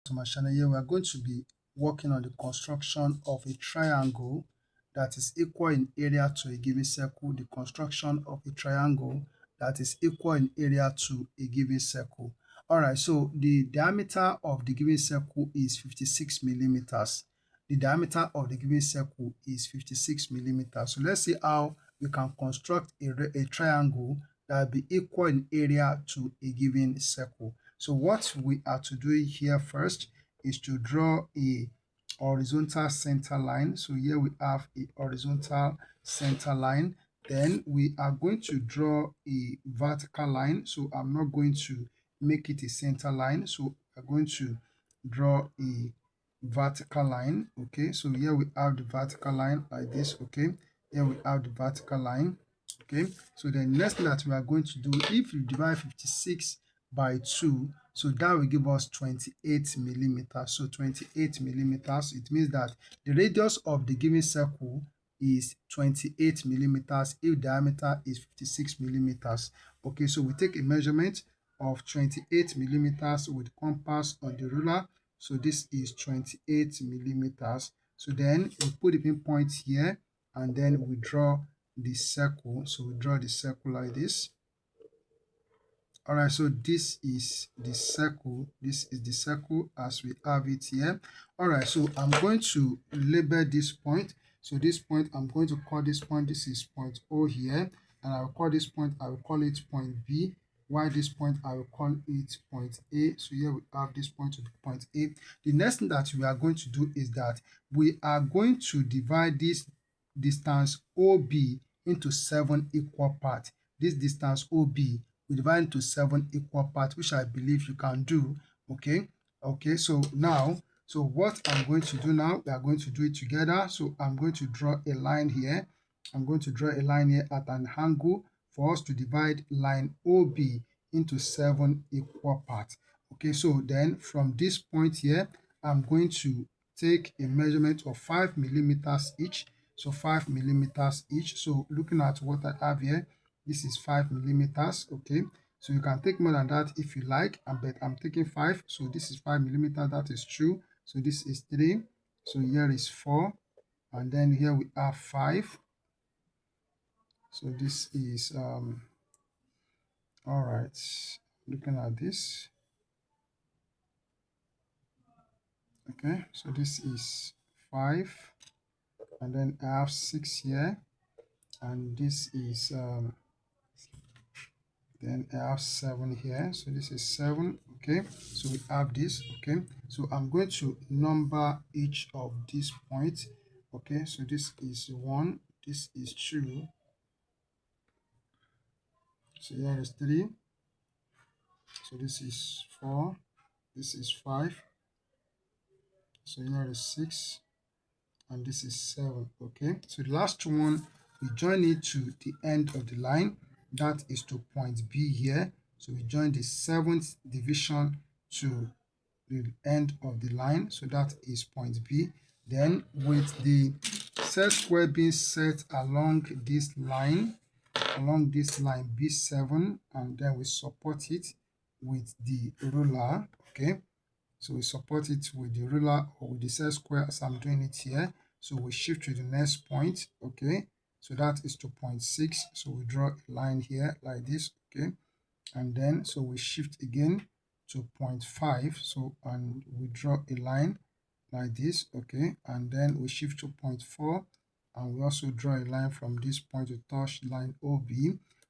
To my channel. Here we are going to be working on the construction of a triangle that is equal in area to a given circle. The construction of a triangle that is equal in area to a given circle. All right, so the diameter of the given circle is 56 millimeters. The diameter of the given circle is 56 millimeters. So let's see how we can construct a triangle that will be equal in area to a given circle. So what we are to do here first is to draw a horizontal center line. So here we have a horizontal center line. Then we are going to draw a vertical line. So I'm not going to make it a center line. So we're going to draw a vertical line. Okay, so here we have the vertical line like this. Okay, here we have the vertical line. Okay, so the next thing that we are going to do, if you divide 56 by 2, so that will give us 28 millimeters. So 28 millimeters, it means that the radius of the given circle is 28 millimeters if diameter is 56 millimeters. Okay, so we take a measurement of 28 millimeters with compass on the ruler. So this is 28 millimeters. So then we put the pinpoint here and then we draw the circle. So we draw the circle like this. All right, so this is the circle. This is the circle as we have it here. All right, so I'm going to label this point. So this point, I'm going to call this point, this is point O here, and I will call this point, I will call it point B, while this point, I will call it point A. So here we have this point to point A. The next thing that we are going to do is that we are going to divide this distance OB into 7 equal parts. This distance OB we divide into 7 equal parts, which I believe you can do. Okay, so now, so what I'm going to do now, we are going to do it together. So I'm going to draw a line here. I'm going to draw a line here at an angle for us to divide line OB into 7 equal parts. Okay, so then from this point here, I'm going to take a measurement of 5 millimeters each. So 5 millimeters each. So looking at what I have here, this is 5 millimeters. Okay, so you can take more than that if you like, but I'm taking 5. So this is 5 millimeters, that is 2. So this is 3. So here is 4, and then here we have 5. So this is all right, looking at this. Okay, so this is 5, and then I have 6 here, and this is then I have 7 here, so this is 7. Okay, so we have this. Okay, so I'm going to number each of these points. Okay, so this is 1, this is 2, so here is 3, so this is 4, this is 5, so here is 6, and this is 7. Okay, so the last one, we join it to the end of the line, that is to point B here. So we join the 7th division to the end of the line, so that is point B. Then with the set square being set along this line B7, and then we support it with the ruler. Okay, so we support it with the ruler or with the set square as I'm doing it here. So we shift to the next point. Okay, so that is to point 6. So we draw a line here like this. Okay, and then so we shift again to point 5. So and we draw a line like this. Okay, and then we shift to point 4, and we also draw a line from this point to touch line OB.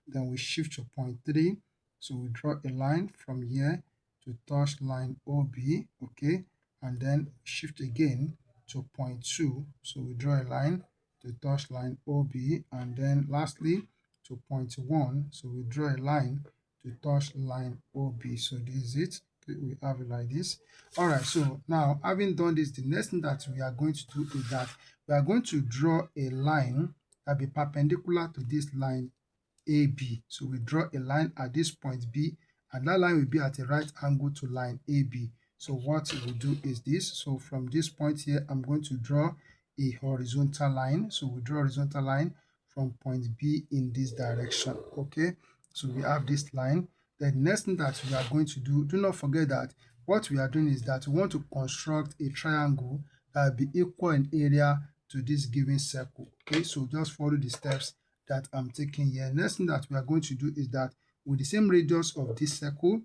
Then we shift to point 3. So we draw a line from here to touch line OB. Okay, and then shift again to point 2. So we draw a line to touch line OB, and then lastly to point 1. So we draw a line to touch line OB. So this is it. Okay, we have it like this. All right, so now having done this, the next thing that we are going to do is that we are going to draw a line that be perpendicular to this line AB. So we draw a line at this point B, and that line will be at a right angle to line AB. So what we do is this. So from this point here, I'm going to draw a horizontal line. So we draw a horizontal line from point B in this direction. Okay, so we have this line. The next thing that we are going to do, do not forget that what we are doing is that we want to construct a triangle that will be equal in area to this given circle. Okay, so just follow the steps that I'm taking here. Next thing that we are going to do is that with the same radius of this circle,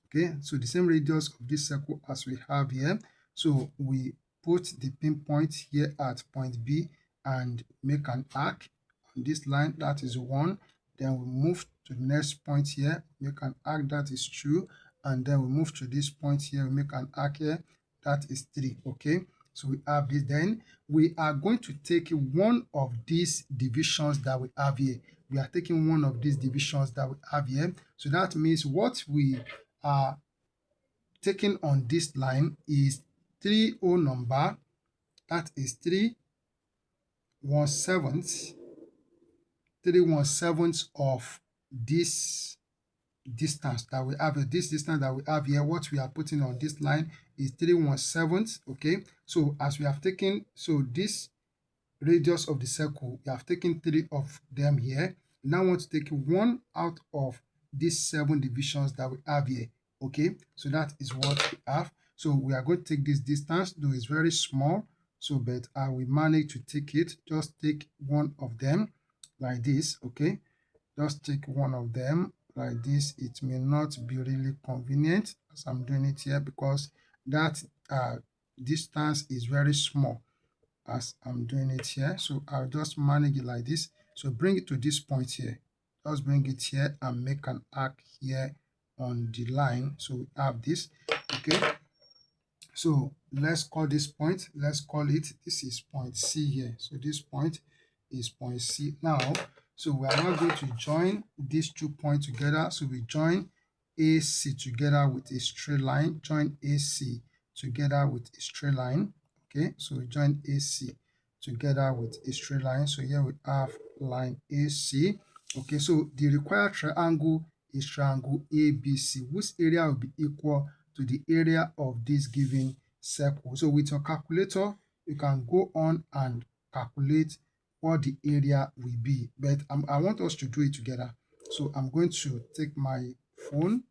okay, so the same radius of this circle as we have here, so we put the pinpoint here at point B and make an arc on this line, that is 1. Then we move to the next point here, make an arc, that is 2, and then we move to this point here, we make an arc here, that is 3. Okay, so we have this. Then we are going to take one of these divisions that we have here. We are taking one of these divisions that we have here. So that means what we are taking on this line is 3 whole number, that is 3/17 of this distance that we have here. This distance that we have here, what we are putting on this line is 3/17. Okay, so as we have taken, so this radius of the circle, we have taken 3 of them here. We now want to take 1 out of these 7 divisions that we have here. Okay, so that is what we have. So we are going to take this distance, though it's very small, so but I will manage to take it. Just take one of them like this. Okay, just take one of them like this. It may not be really convenient as I'm doing it here because that distance is very small as I'm doing it here. So I'll just manage it like this. So bring it to this point here. Just bring it here and make an arc here on the line. So we have this. Okay. So let's call this point. Let's call it, this is point C here. So this point is point C. Now, so we are now going to join these 2 points together. So we join AC together with a straight line. Join AC together with a straight line. Okay, so we join AC together with a straight line. So here we have line AC. Okay, so the required triangle is triangle ABC, whose area will be equal to the area of this given circle. So with your calculator, you can go on and calculate what the area will be, but I want us to do it together. So I'm going to take my phone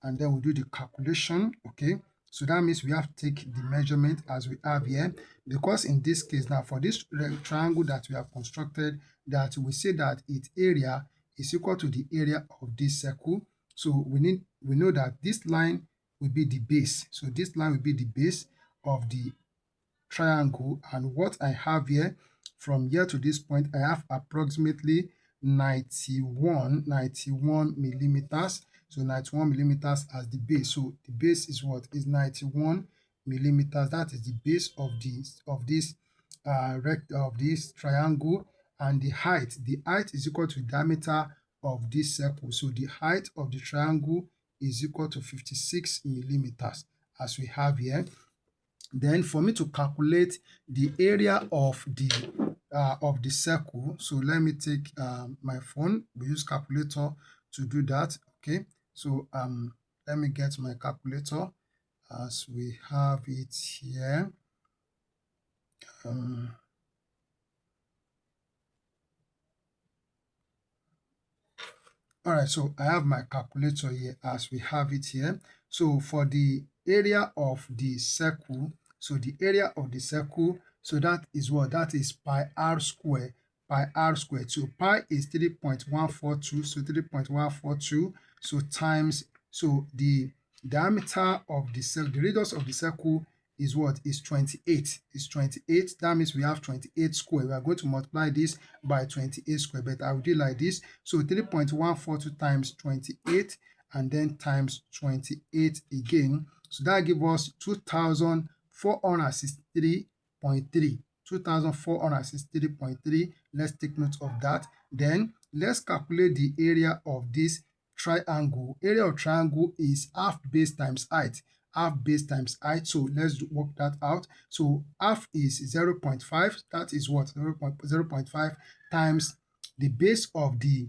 and then we'll do the calculation. Okay, so that means we have to take the measurement as we have here, because in this case now, for this triangle that we have constructed, that we say that its area is equal to the area of this circle. So we know that this line will be the base. So this line will be the base of the triangle, and what I have here from here to this point, I have approximately 91 millimeters. So 91 millimeters as the base. So the base is what? Is 91 millimeters. That is the base of this triangle. And the height is equal to the diameter of this circle. So the height of the triangle is equal to 56 millimeters as we have here. Then for me to calculate the area of the circle, so let me take my phone. We use calculator to do that. Okay, so let me get my calculator as we have it here. All right, so I have my calculator here as we have it here. So for the area of the circle, so the area of the circle, so that is what? That is pi r square. Pi r squared. So pi is 3.142. So 3.142. So times, so the diameter of the circle, the radius of the circle is what? Is 28. Is 28. That means we have 28 square. We are going to multiply this by 28 square, but I will do like this. So 3.142 times 28 and then times 28 again. So that gives us 2,463.3. 2,463.3. Let's take note of that. Then let's calculate the area of this triangle. Area of triangle is half base times height. Half base times height. So let's work that out. So half is 0.5. That is what? 0.5 times the base of the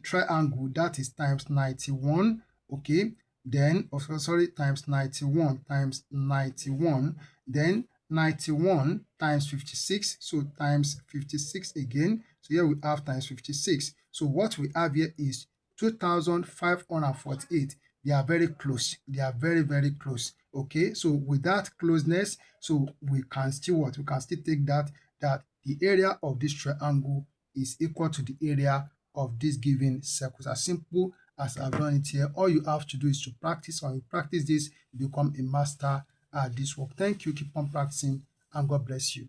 triangle, that is times 91. Okay, then times 91 times 91, then 91 times 56, so times 56 again. So here we have times 56. So what we have here is 2,548. they are very close. They are very, very close. Okay, so with that closeness, so we can still what? We can still take that the area of this triangle is equal to the area of this given circle. It's as simple as I've done it here. All you have to do is to practice. When you practice this, you become a master at this work. Thank you. Keep on practicing, and God bless you.